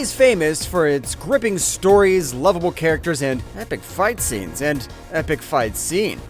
is famous for its gripping stories, lovable characters, and epic fight scenes.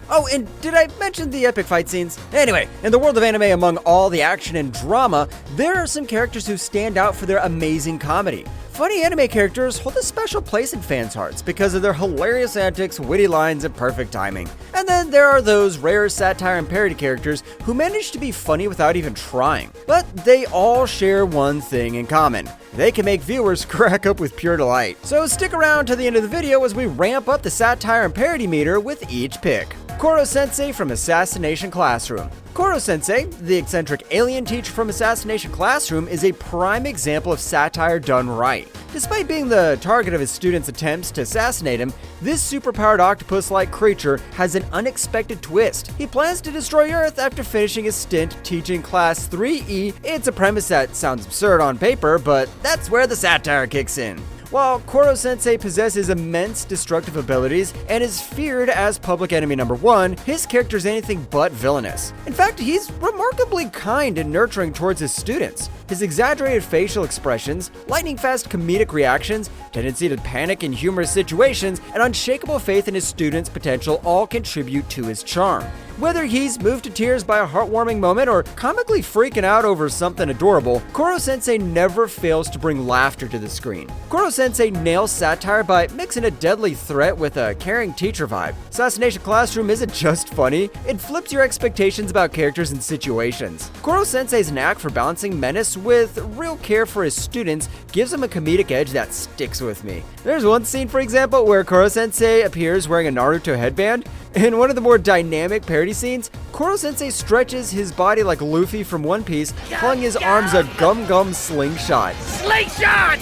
Oh, and did I mention the epic fight scenes? Anyway, in the world of anime, among all the action and drama, there are some characters who stand out for their amazing comedy. Funny anime characters hold a special place in fans' hearts because of their hilarious antics, witty lines, and perfect timing. And then there are those rare satire and parody characters who manage to be funny without even trying. But they all share one thing in common. They can make viewers crack up with pure delight. So stick around to the end of the video as we ramp up the satire and parody meter with each pick. Coro Sensei from Assassination Classroom. Coro Sensei, the eccentric alien teacher from Assassination Classroom, is a prime example of satire done right. Despite being the target of his students' attempts to assassinate him, this superpowered octopus-like creature has an unexpected twist. He plans to destroy Earth after finishing his stint teaching Class 3E. It's a premise that sounds absurd on paper, but that's where the satire kicks in. While Coro Sensei possesses immense destructive abilities and is feared as public enemy number 1, his character is anything but villainous. In fact, he's remarkably kind and nurturing towards his students. His exaggerated facial expressions, lightning-fast comedic reactions, tendency to panic in humorous situations, and unshakable faith in his students' potential all contribute to his charm. Whether he's moved to tears by a heartwarming moment or comically freaking out over something adorable, Coro Sensei never fails to bring laughter to the screen. Coro Sensei nails satire by mixing a deadly threat with a caring teacher vibe. Assassination Classroom isn't just funny, it flips your expectations about characters and situations. Coro Sensei's knack for balancing menace with real care for his students gives him a comedic edge that sticks with me. There's one scene, for example, where Coro Sensei appears wearing a Naruto headband. In one of the more dynamic parody scenes, Coro Sensei stretches his body like Luffy from One Piece, calling his arms a gum slingshot. Slingshot!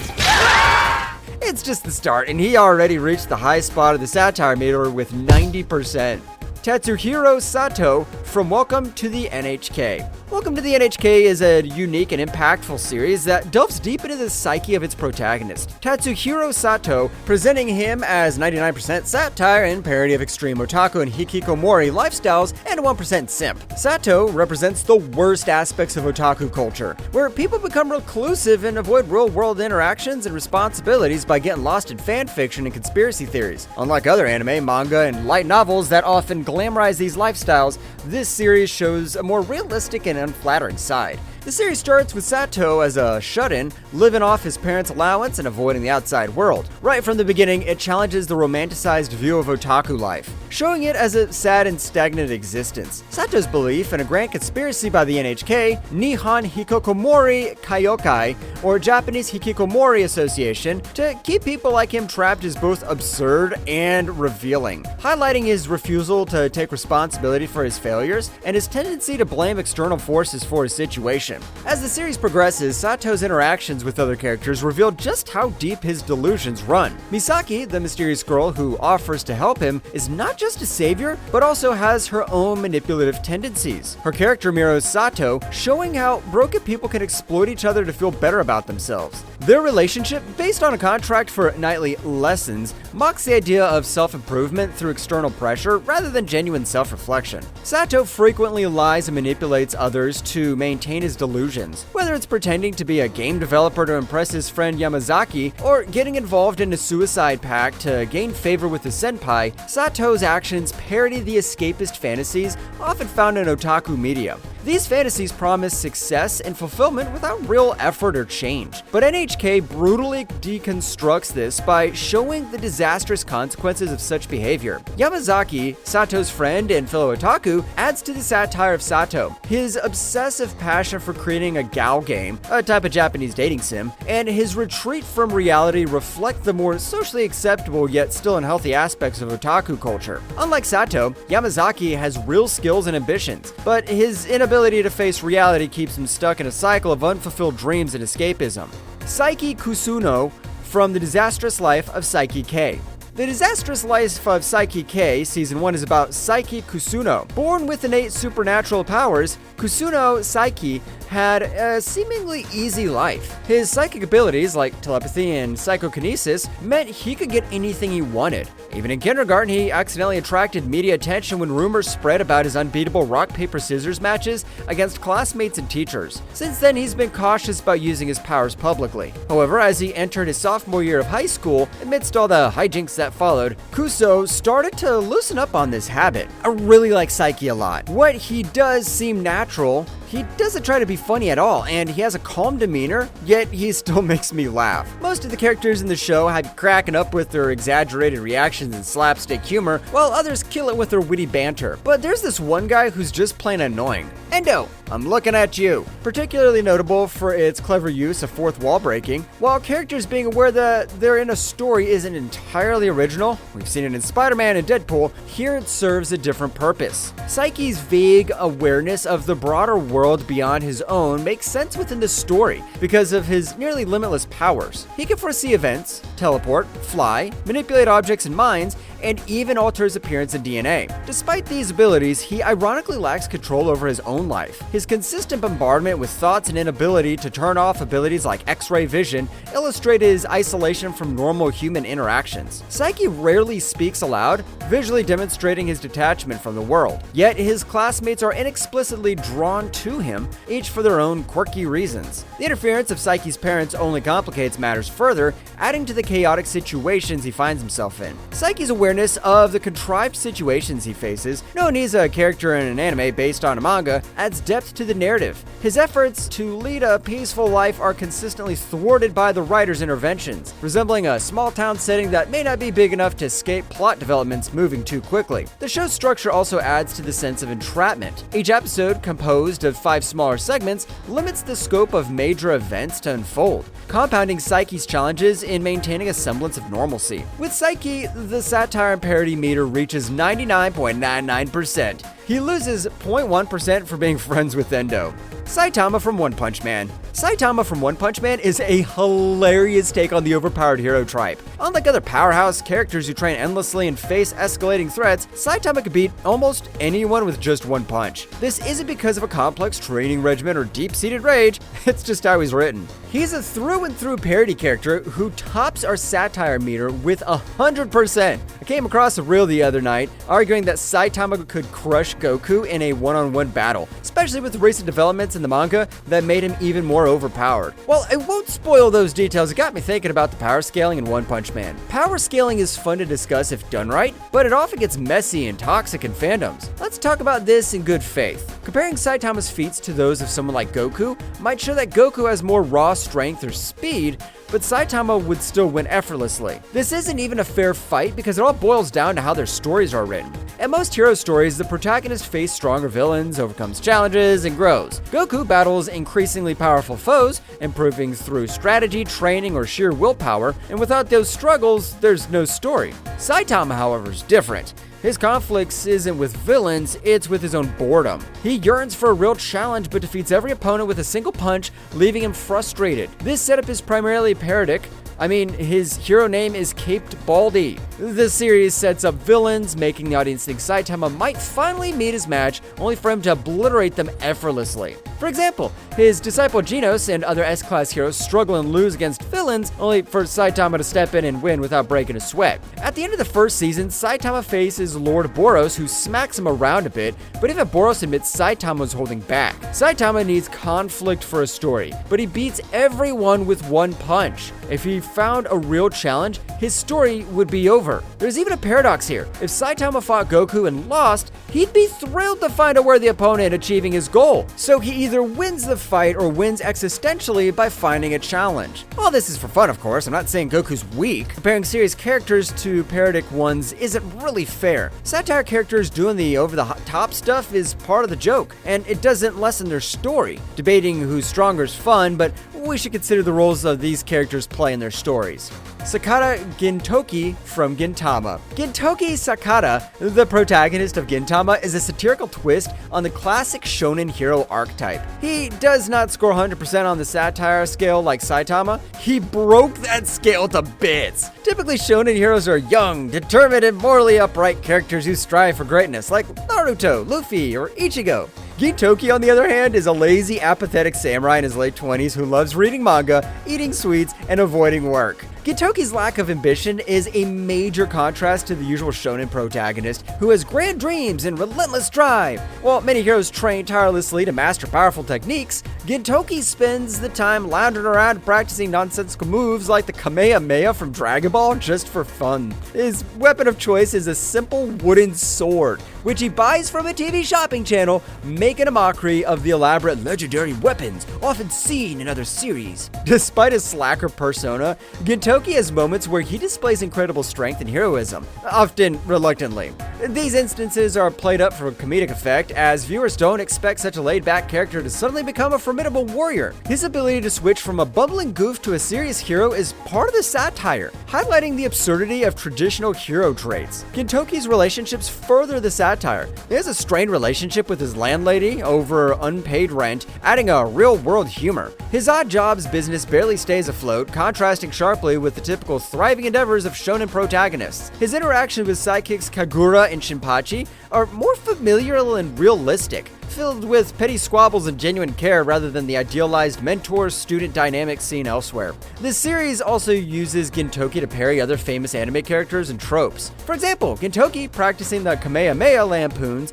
It's just the start, and he already reached the high spot of the satire meter with 90%. Tatsuhiro Sato from Welcome to the NHK. Welcome to the NHK is a unique and impactful series that delves deep into the psyche of its protagonist, Tatsuhiro Sato, presenting him as 99% satire and parody of extreme otaku and hikikomori lifestyles and 1% simp. Sato represents the worst aspects of otaku culture, where people become reclusive and avoid real-world interactions and responsibilities by getting lost in fan fiction and conspiracy theories. Unlike other anime, manga, and light novels that often glamorize these lifestyles, this series shows a more realistic and unflattering side. The series starts with Sato as a shut-in, living off his parents' allowance and avoiding the outside world. Right from the beginning, it challenges the romanticized view of otaku life, showing it as a sad and stagnant existence. Sato's belief in a grand conspiracy by the NHK, Nihon Hikikomori Kyokai, or Japanese Hikikomori Association, to keep people like him trapped is both absurd and revealing, highlighting his refusal to take responsibility for his failures and his tendency to blame external forces for his situation. As the series progresses, Sato's interactions with other characters reveal just how deep his delusions run. Misaki, the mysterious girl who offers to help him, is not just a savior, but also has her own manipulative tendencies. Her character mirrors Sato, showing how broken people can exploit each other to feel better about themselves. Their relationship, based on a contract for nightly lessons, mocks the idea of self-improvement through external pressure rather than genuine self-reflection. Sato frequently lies and manipulates others to maintain his delusions, whether it's pretending to be a game developer to impress his friend Yamazaki, or getting involved in a suicide pact to gain favor with his senpai. Sato's actions parody the escapist fantasies often found in otaku media. These fantasies promise success and fulfillment without real effort or change. But NHK brutally deconstructs this by showing the disastrous consequences of such behavior. Yamazaki, Sato's friend and fellow otaku, adds to the satire of Sato. His obsessive passion for creating a Gao game, a type of Japanese dating sim, and his retreat from reality reflect the more socially acceptable yet still unhealthy aspects of otaku culture. Unlike Sato, Yamazaki has real skills and ambitions, but his inability to face reality keeps him stuck in a cycle of unfulfilled dreams and escapism. Psyche Kusuno from The Disastrous Life of Psyche K. The disastrous life of Psyche K, Season 1, is about Psyche Kusuno. Born with innate supernatural powers, Kusuno Psyche had a seemingly easy life. His psychic abilities, like telepathy and psychokinesis, meant he could get anything he wanted. Even in kindergarten, he accidentally attracted media attention when rumors spread about his unbeatable rock-paper-scissors matches against classmates and teachers. Since then, he's been cautious about using his powers publicly. However, as he entered his sophomore year of high school, amidst all the hijinks that followed, Kuso started to loosen up on this habit. I really like Psyche a lot. What he does seem natural. He doesn't try to be funny at all, and he has a calm demeanor, yet he still makes me laugh. Most of the characters in the show have you cracking up with their exaggerated reactions and slapstick humor, while others kill it with their witty banter. But there's this one guy who's just plain annoying. Endo, I'm looking at you. Particularly notable for its clever use of fourth wall breaking. While characters being aware that they're in a story isn't entirely original, we've seen it in Spider-Man and Deadpool, here it serves a different purpose. Psyche's vague awareness of the broader world beyond his own makes sense within the story because of his nearly limitless powers. He can foresee events, teleport, fly, manipulate objects and minds, and even alter his appearance and DNA. Despite these abilities, he ironically lacks control over his own life. His consistent bombardment with thoughts and inability to turn off abilities like X-ray vision illustrate his isolation from normal human interactions. Psyche rarely speaks aloud, visually demonstrating his detachment from the world. Yet his classmates are inexplicitly drawn to him, each for their own quirky reasons. The interference of Psyche's parents only complicates matters further, adding to the chaotic situations he finds himself in. Psyche's awareness of the contrived situations he faces, knowing he's a character in an anime based on a manga, adds depth to the narrative. His efforts to lead a peaceful life are consistently thwarted by the writer's interventions, resembling a small town setting that may not be big enough to escape plot developments moving too quickly. The show's structure also adds to the sense of entrapment. Each episode, composed of 5 smaller segments, limits the scope of major events to unfold, compounding Psyche's challenges in maintaining a semblance of normalcy. With Psyche, the satire and parody meter reaches 99.99%. He loses 0.1% for being friends with Endo. Saitama from One Punch Man. Saitama from One Punch Man is a hilarious take on the overpowered hero tripe. Unlike other powerhouse characters who train endlessly and face escalating threats, Saitama could beat almost anyone with just one punch. This isn't because of a complex training regimen or deep-seated rage, it's just how he's written. He's a through-and-through parody character who tops our satire meter with 100%. I came across a reel the other night arguing that Saitama could crush Goku in a one-on-one battle, especially with the recent developments in the manga that made him even more overpowered. While I won't spoil those details, it got me thinking about the power scaling in One Punch Man. Power scaling is fun to discuss if done right, but it often gets messy and toxic in fandoms. Let's talk about this in good faith. Comparing Saitama's feats to those of someone like Goku might show that Goku has more raw strength or speed, but Saitama would still win effortlessly. This isn't even a fair fight because it all boils down to how their stories are written. In most hero stories, the protagonist faces stronger villains, overcomes challenges, and grows. Goku battles increasingly powerful foes, improving through strategy, training, or sheer willpower, and without those struggles, there's no story. Saitama, however, is different. His conflicts isn't with villains, it's with his own boredom. He yearns for a real challenge but defeats every opponent with a single punch, leaving him frustrated. This setup is primarily parodic. His hero name is Caped Baldy. The series sets up villains, making the audience think Saitama might finally meet his match, only for him to obliterate them effortlessly. For example, his disciple Genos and other S-Class heroes struggle and lose against villains, only for Saitama to step in and win without breaking a sweat. At the end of the first season, Saitama faces Lord Boros, who smacks him around a bit, but even Boros admits Saitama was holding back. Saitama needs conflict for a story, but he beats everyone with one punch. If he found a real challenge, his story would be over. There's even a paradox here. If Saitama fought Goku and lost, he'd be thrilled to find a worthy opponent achieving his goal. So he either wins the fight or wins existentially by finding a challenge. All this is for fun, of course. I'm not saying Goku's weak. Comparing serious characters to parodic ones isn't really fair. Satire characters doing the over-the-top stuff is part of the joke, and it doesn't lessen their story. Debating who's stronger is fun, but we should consider the roles of these characters play in their stories. Sakata Gintoki from Gintama. Gintoki Sakata, the protagonist of Gintama, is a satirical twist on the classic shonen hero archetype. He does not score 100% on the satire scale like Saitama. He broke that scale to bits. Typically, shonen heroes are young, determined, and morally upright characters who strive for greatness, like Naruto, Luffy, or Ichigo. Gintoki, on the other hand, is a lazy, apathetic samurai in his late 20s who loves reading manga, eating sweets, and avoiding work. Gintoki's lack of ambition is a major contrast to the usual shonen protagonist, who has grand dreams and relentless drive. While many heroes train tirelessly to master powerful techniques, Gintoki spends the time lounging around practicing nonsensical moves like the Kamehameha from Dragon Ball just for fun. His weapon of choice is a simple wooden sword, which he buys from a TV shopping channel, making a mockery of the elaborate legendary weapons often seen in other series. Despite his slacker persona, Gintoki has moments where he displays incredible strength and heroism, often reluctantly. These instances are played up for comedic effect, as viewers don't expect such a laid-back character to suddenly become a formidable warrior. His ability to switch from a bumbling goof to a serious hero is part of the satire, highlighting the absurdity of traditional hero traits. Gintoki's relationships further the satire. He has a strained relationship with his landlady over unpaid rent, adding a real-world humor. His odd job's business barely stays afloat, contrasting sharply with the typical thriving endeavors of shonen protagonists. His interactions with sidekicks Kagura and Shinpachi are more familiar and realistic, filled with petty squabbles and genuine care rather than the idealized mentor-student dynamic seen elsewhere. This series also uses Gintoki to parry other famous anime characters and tropes. For example, Gintoki practicing the Kamehameha lampoons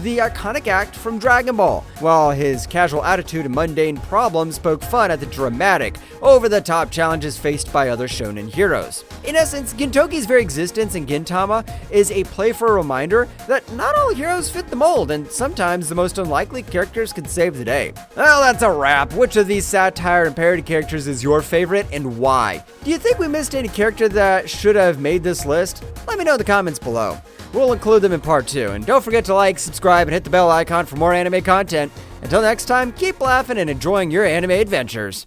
the iconic act from Dragon Ball, while his casual attitude and mundane problems poke fun at the dramatic, over-the-top challenges faced by other shonen heroes. In essence, Gintoki's very existence in Gintama is a playful reminder that not all heroes fit the mold, and sometimes the most unlikely characters can save the day. Well, that's a wrap. Which of these satire and parody characters is your favorite, and why? Do you think we missed any character that should have made this list? Let me know in the comments below. We'll include them in part 2, and don't forget to like, subscribe, and hit the bell icon for more anime content. Until next time, keep laughing and enjoying your anime adventures.